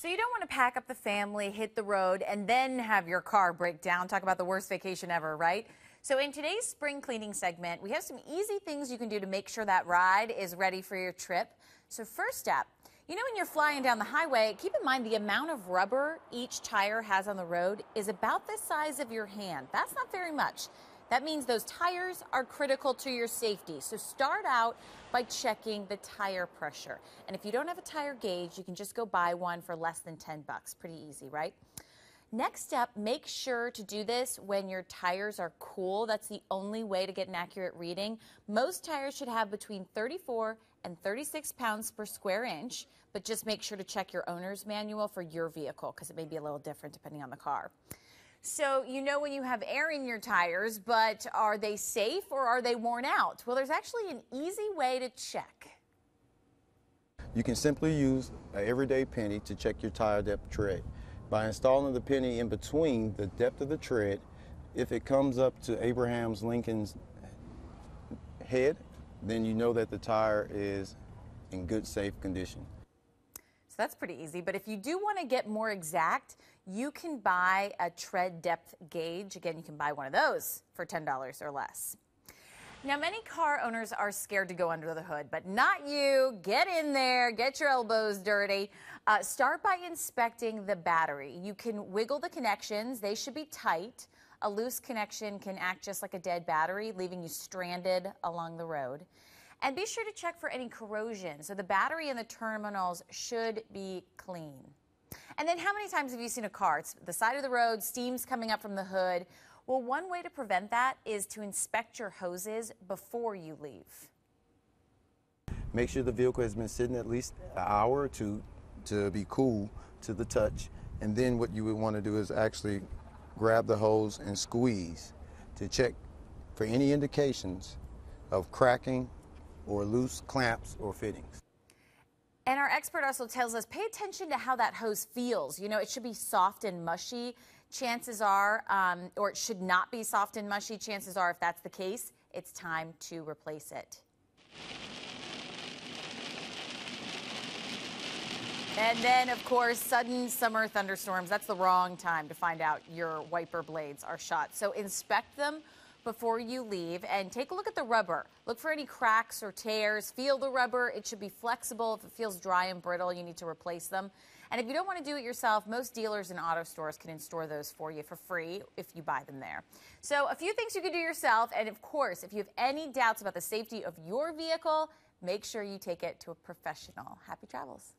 So you don't want to pack up the family, hit the road, and then have your car break down. Talk about the worst vacation ever, right? So in today's spring cleaning segment, we have some easy things you can do to make sure that ride is ready for your trip. So first step, when you're flying down the highway, keep in mind the amount of rubber each tire has on the road is about the size of your hand. That's not very much. That means those tires are critical to your safety. So start out by checking the tire pressure. And if you don't have a tire gauge, you can just go buy one for less than 10 bucks. Pretty easy, right? Next step, make sure to do this when your tires are cool. That's the only way to get an accurate reading. Most tires should have between 34 and 36 pounds per square inch, but just make sure to check your owner's manual for your vehicle because it may be a little different depending on the car. So you know when you have air in your tires, but are they safe or are they worn out? Well, there's actually an easy way to check. You can simply use an everyday penny to check your tire depth tread. By installing the penny in between the depth of the tread, if it comes up to Abraham Lincoln's head, then you know that the tire is in good, safe condition. So that's pretty easy, but if you do want to get more exact, you can buy a tread depth gauge. Again, you can buy one of those for $10 or less. Now, many car owners are scared to go under the hood, but not you. Get in there, get your elbows dirty. Start by inspecting the battery. You can wiggle the connections. They should be tight. A loose connection can act just like a dead battery, leaving you stranded along the road. And be sure to check for any corrosion. So the battery and the terminals should be clean. And then how many times have you seen a car? It's the side of the road, steam's coming up from the hood. Well, one way to prevent that is to inspect your hoses before you leave. Make sure the vehicle has been sitting at least an hour or two to be cool to the touch. And then what you would want to do is actually grab the hose and squeeze to check for any indications of cracking or loose clamps or fittings. And our expert also tells us, pay attention to how that hose feels. It should be soft and mushy. Chances are, or it should not be soft and mushy. Chances are, if that's the case, it's time to replace it. And then, of course, sudden summer thunderstorms. That's the wrong time to find out your wiper blades are shot. So inspect them before you leave and take a look at the rubber. Look for any cracks or tears. Feel the rubber. It should be flexible. If it feels dry and brittle, you need to replace them. And if you don't want to do it yourself, most dealers and auto stores can install those for you for free if you buy them there. So a few things you can do yourself. And of course, if you have any doubts about the safety of your vehicle, make sure you take it to a professional. Happy travels.